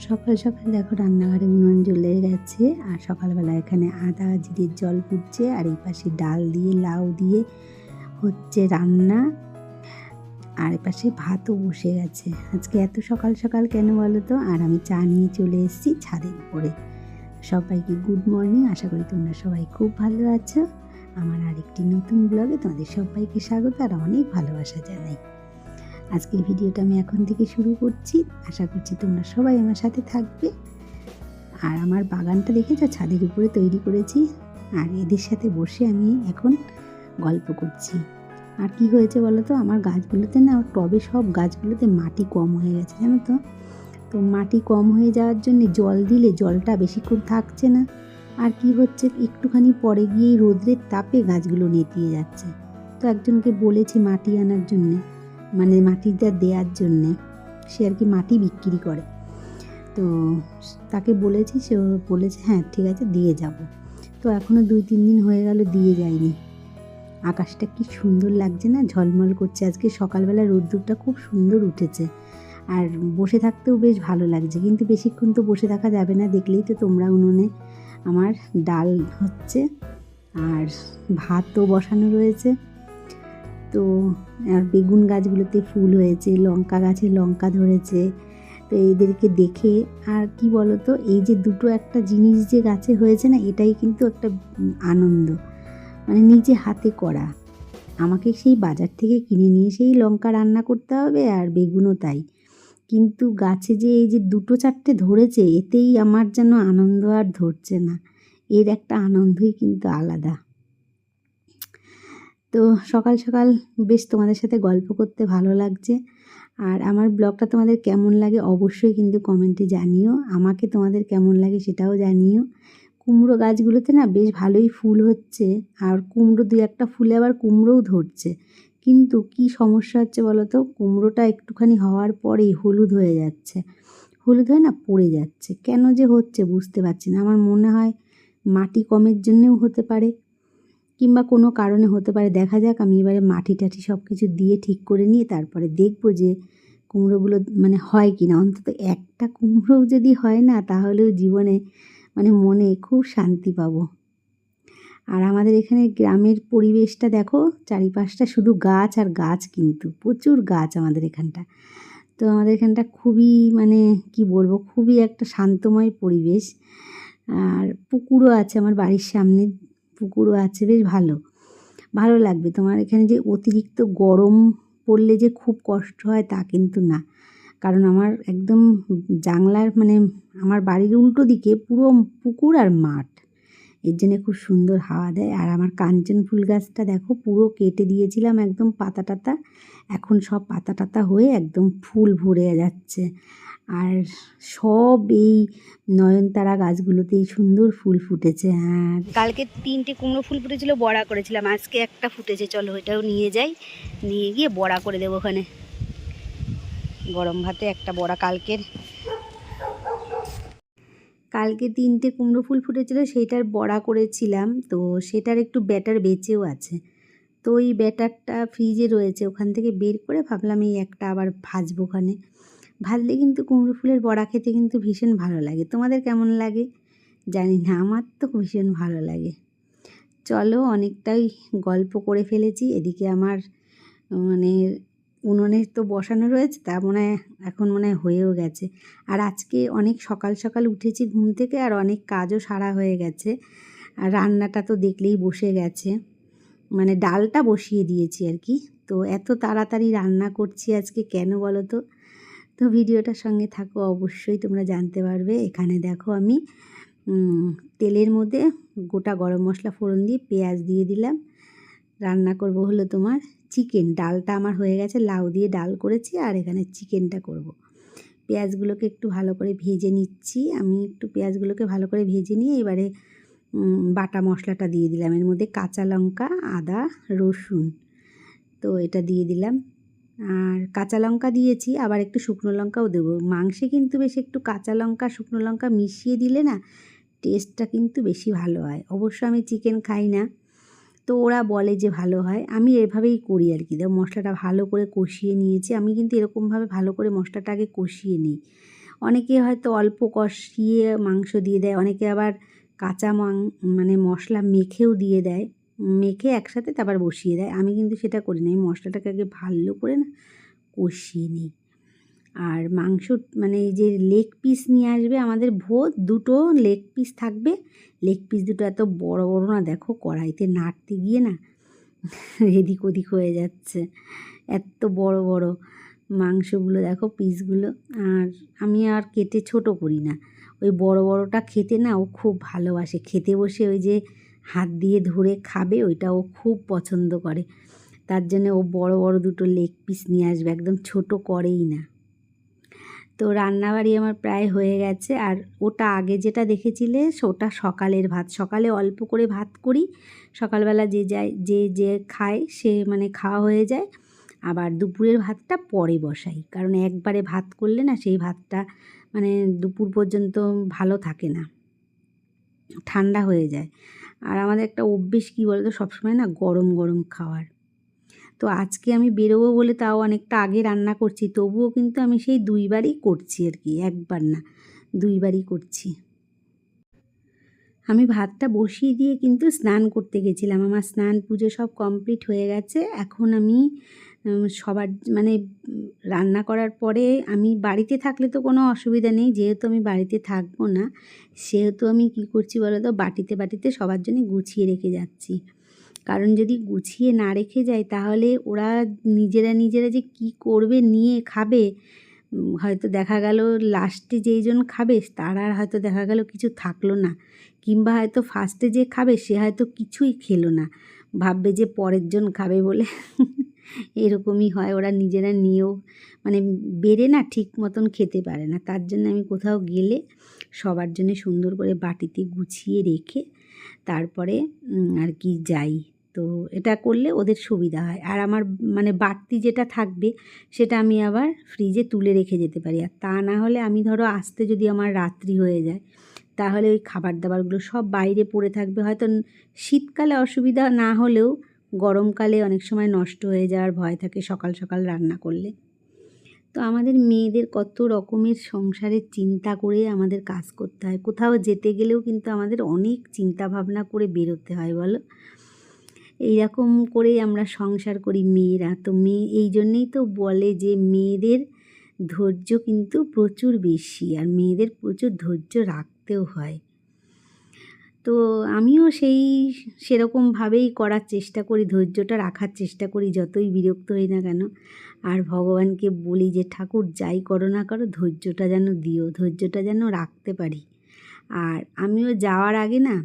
সকাল সকাল দেখো রান্নাঘরে উনুন জ্বলে গেছে, আর সকালবেলা এখানে আদা জিরের জল ফুটছে, আর এই পাশে ডাল দিয়ে লাউ দিয়ে হচ্ছে রান্না, আর এপাশে ভাতও বসে গেছে। আজকে এত সকাল সকাল কেন বলো তো? আর আমি চা নিয়ে চলে এসেছি ছাদের উপরে। সবাইকে গুড মর্নিং, আশা করি তোমরা সবাই খুব ভালো আছো। আমার আরেকটি নতুন ব্লগে তোমাদের সবাইকে স্বাগত আর অনেক ভালোবাসা জানাই। আজকের ভিডিওটা আমি এখন থেকে শুরু করছি, আশা করছি তোমরা সবাই আমার সাথে থাকবে। আর আমার বাগানটা দেখেছো, ছাদের উপরে তৈরি করেছি, আর এদের সাথে বসে আমি এখন গল্প করছি। আর কি হয়েছে বলো তো, আমার গাছগুলোতে না, টবে সব গাছগুলোতে মাটি কম হয়ে গেছে জানো তো। তো মাটি কম হয়ে যাওয়ার জন্য জল দিলে জলটা বেশিক্ষণ থাকছে না, আর কি হচ্ছে একটুখানি পরে গিয়েই রোদ্রের তাপে গাছগুলো নেতিয়ে যাচ্ছে। তো একজনকে বলেছি মাটি আনার জন্যে, মানে মাটিটা দেওয়ার জন্যে, সে আর কি মাটি বিক্রি করে। তো তাকে বলেছি, সে বলেছে হ্যাঁ ঠিক আছে দিয়ে যাব। তো এখনও 2-3 দিন হয়ে গেল দিয়ে যায়নি। আকাশটা কি সুন্দর লাগছে না, ঝলমল করছে। আজকে সকালবেলা রোদ্দুরটা খুব সুন্দর উঠেছে, আর বসে থাকতেও বেশ ভালো লাগছে। কিন্তু বেশিক্ষণ তো বসে থাকা যাবে না, দেখলেই তো তোমরা উনুনে আমার ডাল হচ্ছে আর ভাতও বসানো রয়েছে। তো আর বেগুন গাছগুলোতে ফুল হয়েছে, লঙ্কা গাছে লঙ্কা ধরেছে। তো এদেরকে দেখে আর কি বলো তো, এই যে দুটো একটা জিনিস যে গাছে হয়েছে না, এটাই কিন্তু একটা আনন্দ, মানে নিজে হাতে করা। আমাকে সেই বাজার থেকে কিনে নিয়ে সেই লঙ্কা রান্না করতে হবে, আর বেগুনও তাই। কিন্তু গাছে যে এই যে 2-4টে ধরেছে, এতেই আমার যেন আনন্দ আর ধরছে না। এর একটা আনন্দই কিন্তু আলাদা। তো সকাল সকাল বেশ তোমাদের সাথে গল্প করতে ভালো লাগছে। আর আমার ব্লগটা তোমাদের কেমন লাগে অবশ্যই কিন্তু কমেন্টে জানিও। আমাকে তোমাদের কেমন লাগে সেটাও জানিও। কুমড়ো গাছগুলোতে না বেশ ভালোই ফুল হচ্ছে, আর কুমড়ো 2-1টা ফুলে আবার কুমড়োও ধরছে। কিন্তু কি সমস্যা হচ্ছে বলো তো, কুমড়োটা একটুখানি হওয়ার পরেই হলুদ হয়ে যাচ্ছে, হলুদ হয়ে না পড়ে যাচ্ছে। কেন যে হচ্ছে বুঝতে পারছি না। আমার মনে হয় মাটি কমের জন্যেও হতে পারে, কিংবা কোনো কারণে হতে পারে। দেখা যাক, আমি এবারে মাটি টাটি সব কিছু দিয়ে ঠিক করে নিয়ে তারপরে দেখব যে কুমড়োগুলো মানে হয় কি না। অন্তত একটা কুমড়োও যদি হয় না, তাহলেও জীবনে মানে মনে খুব শান্তি পাবো। আর আমাদের এখানে গ্রামের পরিবেশটা দেখো, চারিপাশটা শুধু গাছ আর গাছ, কিন্তু প্রচুর গাছ আমাদের এখানটা। তো আমাদের এখানটা খুবই মানে কি বলবো, খুবই একটা শান্তময় পরিবেশ। আর পুকুরও আছে আমার বাড়ির সামনে, পুকুরও আছে, বেশ ভালো ভালো লাগবে। তোমার এখানে যে অতিরিক্ত গরম পড়লে যে খুব কষ্ট হয় তা কিন্তু না, কারণ আমার একদম জানলার মানে আমার বাড়ির উল্টো দিকে পুরো পুকুর আর মাঠ, এর জন্যে খুব সুন্দর হাওয়া দেয়। আর আমার কাঞ্চন ফুল গাছটা দেখো, পুরো কেটে দিয়েছিলাম একদম পাতা টাতা, এখন সব পাতা টাতা হয়ে একদম ফুল ভরে যাচ্ছে। আর সব এই নয়নতারা গাছগুলোতেই সুন্দর ফুল ফুটেছে। আর কালকে 3টে কুমড়ো ফুল ফুটেছিল, বড়া করেছিলাম। আজকে একটা ফুটেছে, চলো এটাও নিয়ে যাই, নিয়ে গিয়ে বড়া করে দেবো ওখানে গরম ভাতে। একটা বড়া কালকে 3টে কুমড়ো ফুল ফুটেছিল, সেইটার বড়া করেছিলাম। তো সেটার একটু ব্যাটার বেঁচেও আছে, তো ওই ব্যাটারটা ফ্রিজে রয়েছে, ওখান থেকে বের করে ভাবলাম এই একটা আবার ভাজবো ওখানে। ভাজলে কিন্তু কুমড়ো ফুলের বড়া খেতে কিন্তু ভীষণ ভালো লাগে। তোমাদের কেমন লাগে জানি না, আমার তো ভীষণ ভালো লাগে। চলো, অনেকটাই গল্প করে ফেলেছি। এদিকে আমার মানে উনুনে তো বসানো রয়েছে, তা মনে হয় এখন মনে হয় হয়েও গেছে। আর আজকে অনেক সকাল সকাল উঠেছি ঘুম থেকে, আর অনেক কাজও সারা হয়ে গেছে। আর রান্নাটা তো দেখলেই বসে গেছে, মানে ডালটা বসিয়ে দিয়েছি আর কি। তো এত তাড়াতাড়ি রান্না করছি আজকে কেন বলো তো? তো ভিডিওটার সঙ্গে থাকো, অবশ্যই তোমরা জানতে পারবে। এখানে দেখো আমি তেলের মধ্যে গোটা গরম মশলা ফোড়ন দিয়ে পেঁয়াজ দিয়ে দিলাম। রান্না করব হলো তোমার চিকেন। ডালটা আমার হয়ে গেছে, লাউ দিয়ে ডাল করেছি, আর এখানে চিকেনটা করব। পেঁয়াজগুলোকে একটু ভালো করে ভেজে নিচ্ছি। আমি একটু পেঁয়াজগুলোকে ভালো করে ভেজে নিয়ে এবারে বাটা মশলাটা দিয়ে দিলাম। এর মধ্যে কাঁচা লঙ্কা, আদা, রসুন, তো এটা দিয়ে দিলাম। আর কাঁচা লঙ্কা দিয়েছি, আবার একটু শুকনো লঙ্কাও দেবো। মাংসে কিন্তু বেশ একটু কাঁচা লঙ্কা শুকনো লঙ্কা মিশিয়ে দিলে না টেস্টটা কিন্তু বেশি ভালো হয়। অবশ্য আমি চিকেন খাই না, তো ওরা বলে যে ভালো হয়, আমি এভাবেই করি আর কি। দেখো মশলাটা ভালো করে কষিয়ে নিয়েছি, আমি কিন্তু এরকমভাবে ভালো করে মশলাটা আগে কষিয়ে নিই। অনেকে হয়তো অল্প কষিয়ে মাংস দিয়ে দেয়, অনেকে আবার কাঁচা মানে মশলা মেখেও দিয়ে দেয়, মেখে একসাথে তারপর বসিয়ে দেয়। আমি কিন্তু সেটা করি না, আমি মশলাটাকে আগে ভালো করে না কষিয়ে নিই। আর মাংস মানে এই যে লেগ পিস নিয়ে আসবে আমাদের ভোজ, 2টো লেগ পিস থাকবে। লেগ পিস দুটো এত বড় বড় না, দেখো কড়াইতে নাড়তে গিয়ে না এদিক ওদিক হয়ে যাচ্ছে, এত বড় বড় মাংসগুলো দেখো পিসগুলো। আর আমি আর কেটে ছোট করি না, ওই বড় বড়টা খেতে না ও খুব ভালোবাসে, খেতে বসে ওই যে হাত দিয়ে ধরে খাবে, ওইটা ও খুব পছন্দ করে। তার জন্য ও বড় বড় 2টো লেগ পিস নিয়ে আসবে, একদম ছোট করেই না। তো রান্নাবাড়ি আমার প্রায় হয়ে গেছে। আর ওটা আগে যেটা দেখেছিলে ওটা সকালের ভাত, সকালে অল্প করে ভাত করি, সকালবেলা যে যায় যে খায় সে মানে খাওয়া হয়ে যায়। আবার দুপুরের ভাতটা পরে বসাই, কারণ একবারে ভাত করলে না সেই ভাতটা মানে দুপুর পর্যন্ত ভালো থাকে না, ঠান্ডা হয়ে যায়। আর আমাদের একটা অভ্যেস কী বলো তো, সবসময় না গরম গরম খাওয়ার। তো আজকে আমি বেরোবো বলে তাও অনেকটা আগে রান্না করছি, তবুও কিন্তু আমি সেই 2বারই করছি আর কি, একবার না 2বারই করছি। আমি ভাতটা বসিয়ে দিয়ে কিন্তু স্নান করতে গেছিলাম, আমার স্নান পুজো সব কমপ্লিট হয়ে গেছে। এখন আমি সবার মানে রান্না করার পরে আমি বাড়িতে থাকলে তো কোনো অসুবিধা নেই, যেহেতু আমি বাড়িতে থাকবো না সেহেতু আমি কি করছি বলো তো, বাটিতে বাটিতে সবার জন্য গুছিয়ে রেখে যাচ্ছি। কারণ যদি গুছিয়ে না রেখে যাই তাহলে ওরা নিজেরা যে কি করবে নিয়ে খাবে, হয়তো দেখা গেল লাস্টে যেইজন খাবে তার আর হয়তো দেখা গেল কিছু থাকলো না, কিংবা হয়তো ফার্স্টে যে খাবে সে হয়তো কিছুই খেলো না, ভাববে যে পরের জন খাবে বলে এরকমই হয়, ওরা নিজেরা নিয়েও মানে বেড়ে না ঠিক মতন খেতে পারে না। তার জন্য আমি কোথাও গেলে সবার জন্য সুন্দর করে বাটিতে গুছিয়ে রেখে তারপরে আর কি যাই। তো এটা করলে ওদের সুবিধা হয়। আর আমার মানে বাড়তি যেটা থাকবে সেটা আমি আবার ফ্রিজে তুলে রেখে যেতে পারি। আর তা না হলে আমি ধরো আসতে যদি আমার রাত্রি হয়ে যায় তাহলে ওই খাবার দাবারগুলো সব বাইরে পড়ে থাকবে, হয়তো শীতকালে অসুবিধা না হলেও গরমকালে অনেক সময় নষ্ট হয়ে যাওয়ার ভয় থাকে সকাল সকাল রান্না করলে। তো আমাদের মেয়েদের কত রকমের সংসারের চিন্তা করে আমাদের কাজ করতে হয়, কোথাও যেতে গেলেও কিন্তু আমাদের অনেক চিন্তা ভাবনা করে বেরোতে হয় বলো। এইরকম করেই আমরা সংসার করি মেয়েরা। তো এই জন্যেই তো বলে যে মেয়েদের ধৈর্য কিন্তু প্রচুর বেশি, আর মেয়েদের প্রচুর ধৈর্য রাখতেও হয়। তো আমিও সেরকমভাবেই করার চেষ্টা করি, ধৈর্যটা রাখার চেষ্টা করি যতই বিরক্ত হই না কেন। আর ভগবানকে বলি যে ঠাকুর যাই করো না করো ধৈর্যটা যেন দিও, ধৈর্যটা যেন রাখতে পারি। আর আমিও যাওয়ার আগে না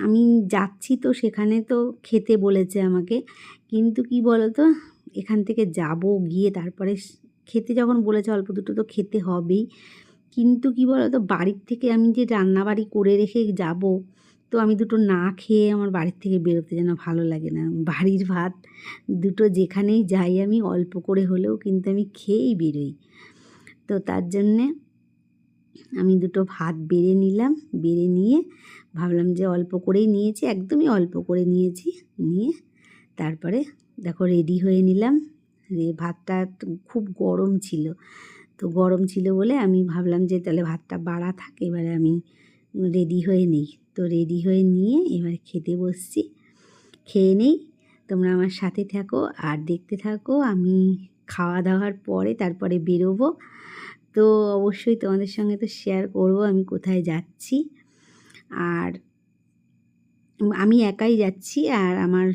আমি যাচ্ছি তো সেখানে তো খেতে বলেছে আমাকে, কিন্তু কি বলো তো, এখান থেকে যাব গিয়ে তারপরে খেতে যখন বলেছে অল্প দুটো তো খেতে হবেই, কিন্তু কি বলো তো বাড়ির থেকে আমি যে রান্নাবাড়ি করে রেখে যাব, তো আমি দুটো না খেয়ে আমার বাড়ির থেকে বেরোতে যেন ভালো লাগে না। বাড়ির ভাত দুটো যেখানেই যাই আমি অল্প করে হলেও কিন্তু আমি খেয়েই বেরোই। তো তার জন্যে আমি দুটো ভাত বেড়ে নিলাম, বেড়ে নিয়ে ভাবলাম যে অল্প করেই নিয়েছি, একদমই অল্প করে নিয়েছি, নিয়ে তারপরে দেখো রেডি হয়ে নিলাম। ভাতটা খুব গরম ছিল, তো গরম ছিল বলে আমি ভাবলাম যে তাহলে ভাতটা বাড়া থাক, এবারে আমি রেডি হয়ে নিই। তো রেডি হয়ে নিয়ে এবার খেতে বসছি, খেয়ে নেই, তোমরা আমার সাথে থাকো আর দেখতে থাকো। আমি খাওয়া দাওয়ার পরে তারপরে বেরোবো, তো অবশ্যই তোমাদের সঙ্গে তো শেয়ার করব আমি কোথায় যাচ্ছি। আর আমি একাই যাচ্ছি, আর আমার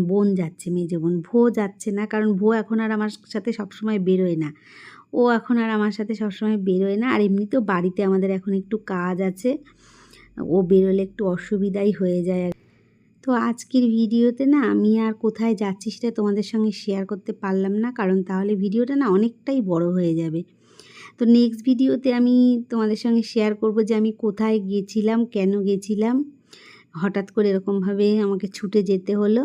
বোন যাচ্ছে, মেজো বোন। ভো যাচ্ছে না, কারণ ভো এখন আর আমার সাথে সবসময় বেরোয় না, ও এখন আর আমার সাথে সবসময় বেরোয় না। আর এমনিতেও বাড়িতে আমাদের এখন একটু কাজ আছে, ও বেরোলে একটু অসুবিধাই হয়ে যায়। তো আজকের ভিডিওতে না আমি আর কোথায় যাচ্ছি সেটা তোমাদের সঙ্গে শেয়ার করতে পারলাম না, কারণ তাহলে ভিডিওটা না অনেকটাই বড় হয়ে যাবে। তো নেক্সট ভিডিওতে আমি তোমাদের সঙ্গে শেয়ার করব যে আমি কোথায় গেছিলাম, কেন গেছিলাম, হঠাৎ করে এরকমভাবে আমাকে ছুটে যেতে হলো,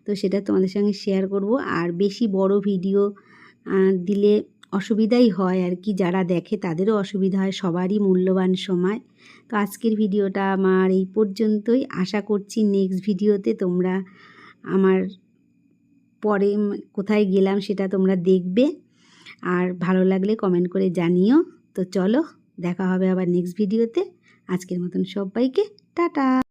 তো সেটা তোমাদের সঙ্গে শেয়ার করব। আর বেশি বড় ভিডিও দিলে অসুবিধাই হয় আর কি, যারা দেখে তাদেরও অসুবিধা হয়, সবারই মূল্যবান সময়। তো আজকের ভিডিওটা আমার এই পর্যন্তই, আশা করছি নেক্সট ভিডিওতে তোমরা আমার পরে কোথায় গেলাম সেটা তোমরা দেখবে, আর ভালো লাগলে কমেন্ট করে জানিও। তো চলো দেখা হবে আবার নেক্সট ভিডিওতে। আজকের মতন সবাইকে টাটা।